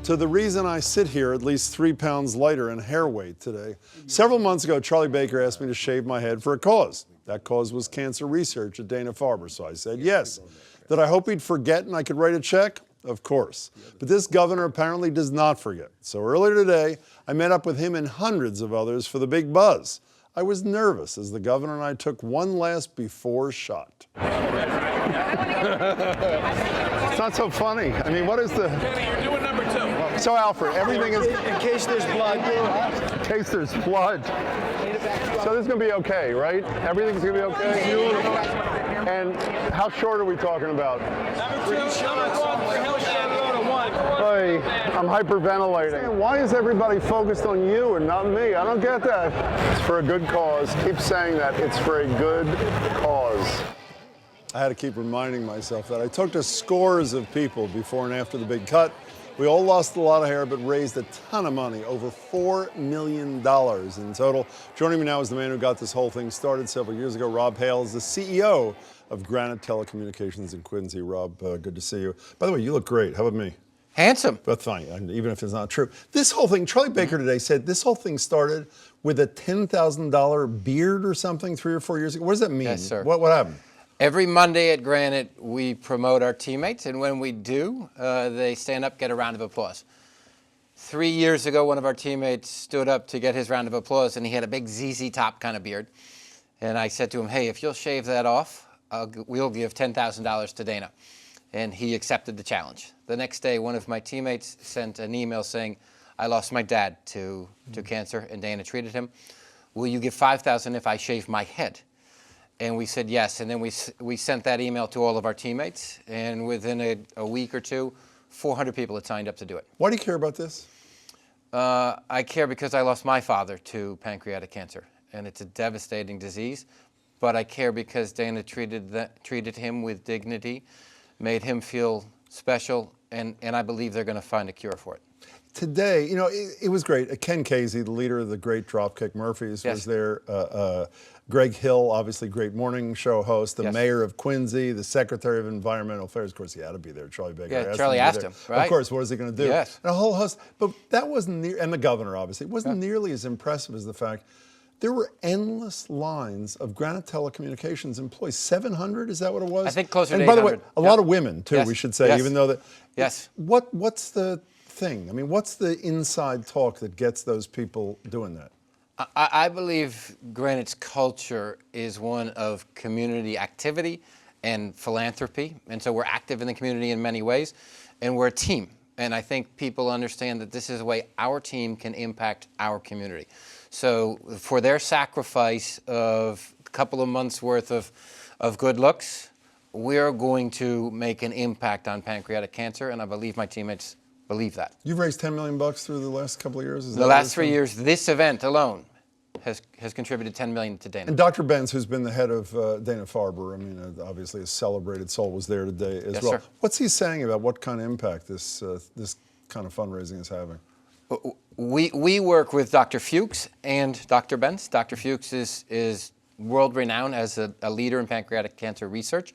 to the reason I sit here at least 3 pounds lighter in hair weight today. Several months ago, Charlie Baker asked me to shave my head for a cause. That cause was cancer research at Dana-Farber, so I said yes. Did I hope he'd forget and I could write a check? Of course. But this governor apparently does not forget. So earlier today, I met up with him and hundreds of others for the big buzz. I was nervous as the governor and I took one last before shot. It's not so funny. I mean, what is the... Kenny, you're doing number 2. So, Alfred, everything is... In case there's blood. In case there's blood. So this is going to be okay, right? Everything's going to be okay? And how short are we talking about? Number 2, number 1, for Hill Shannon, 1. Hey, I'm hyperventilating. Why is everybody focused on you and not me? I don't get that. It's for a good cause. Keep saying that. It's for a good cause. I had to keep reminding myself that. I talked to scores of people before and after the big cut. We all lost a lot of hair, but raised a ton of money, over $4 million in total. Joining me now is the man who got this whole thing started several years ago. Rob Hale is the CEO of Granite Telecommunications in Quincy. Rob, good to see you. By the way, you look great. How about me? Handsome. But fine, even if it's not true. This whole thing, Charlie Baker today said this whole thing started with a $10,000 beard or something 3 or 4 years ago. What does that mean? Yes, sir. What happened? Every Monday at Granite, we promote our teammates, and when we do, they stand up, get a round of applause. 3 years ago, one of our teammates stood up to get his round of applause, and he had a big ZZ Top kind of beard. And I said to him, hey, if you'll shave that off, we'll give $10,000 to Dana. And he accepted the challenge. The next day, one of my teammates sent an email saying, I lost my dad to cancer, and Dana treated him. Will you give $5,000 if I shave my head? And we said yes, and then we sent that email to all of our teammates, and within a week or two, 400 people had signed up to do it. Why do you care about this? I care because I lost my father to pancreatic cancer, and it's a devastating disease. But I care because Dana treated him with dignity, made him feel special, and I believe they're going to find a cure for it. Today, you know, it was great. Ken Casey, the leader of the great Dropkick Murphys, Yes. was there. Greg Hill, obviously great morning show host, the Yes. mayor of Quincy, the secretary of environmental affairs. Of course, he had to be there. Charlie Baker. Yeah, I Charlie asked him, right? Of course, what is he going to do? Yes. And a whole host. But that wasn't near, and the governor, obviously, wasn't nearly as impressive as the fact there were endless lines of Granite Telecommunications employees. 700, is that what it was? I think closer and to by the 800. way, a lot of women, too, Yes. we should say, Yes. even though that. Yes. What's the thing? I mean, what's the inside talk that gets those people doing that? I believe Granite's culture is one of community activity and philanthropy, and so we're active in the community in many ways, and we're a team. And I think people understand that this is a way our team can impact our community. So for their sacrifice of a couple of months' worth of good looks, we're going to make an impact on pancreatic cancer, and I believe my teammates believe that. You've raised $10 million through the last couple of years? Is The that last what 3 years, this event alone has contributed $10 million to Dana. And Dr. Benz, who's been the head of Dana-Farber, I mean, obviously a celebrated soul, was there today as Yes, well. sir. What's he saying about what kind of impact this kind of fundraising is having? We work with Dr. Fuchs and Dr. Benz. Dr. Fuchs is world-renowned as a leader in pancreatic cancer research.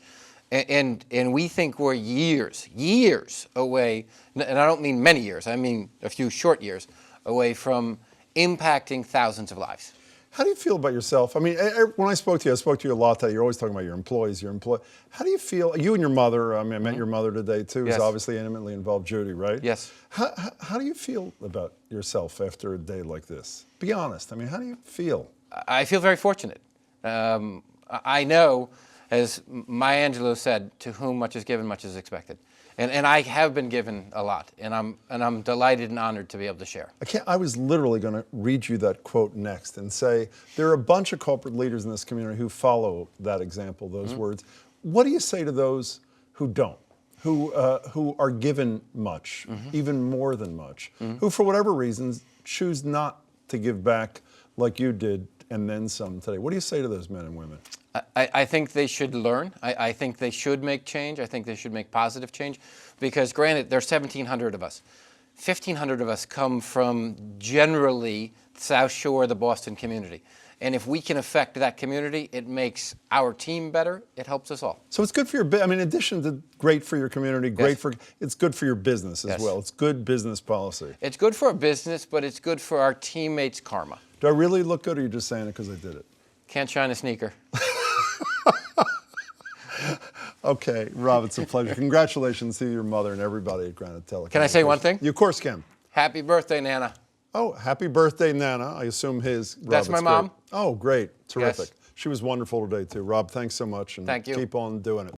And we think we're years away, and I don't mean many years, I mean a few short years away from impacting thousands of lives. How do you feel about yourself? I mean, when I spoke to you a lot today. You're always talking about your employees, How do you feel? You and your mother, I mean, I met your mother today too, who's Yes. obviously intimately involved, Judy, right? Yes. How do you feel about yourself after a day like this? Be honest. I mean, how do you feel? I feel very fortunate. I know, as Maya Angelou said, to whom much is given, much is expected. And I have been given a lot, and I'm delighted and honored to be able to share. I was literally going to read you that quote next and say there are a bunch of corporate leaders in this community who follow that example, those words. What do you say to those who don't, who are given much, even more than much, who for whatever reasons choose not to give back like you did and then some today? What do you say to those men and women? I think they should learn. I think they should make change. I think they should make positive change. Because granted, there's 1,700 of us. 1,500 of us come from generally South Shore, the Boston community. And if we can affect that community, it makes our team better. It helps us all. So it's good for your, I mean, in addition to great for your community, great for, it's good for your business as well. It's good business policy. It's good for our business, but it's good for our teammates' karma. Do I really look good, or are you just saying it because I did it? Can't shine a sneaker. Okay, Rob, it's a pleasure. Congratulations to your mother and everybody at Granite Telecommunications. Can I say one thing? You of course can. Happy birthday, Nana. Oh, happy birthday, Nana. I assume his. Rob, That's my it's mom. Great. Oh, great. Terrific. Yes. She was wonderful today, too. Rob, thanks so much. And Thank you. Keep on doing it.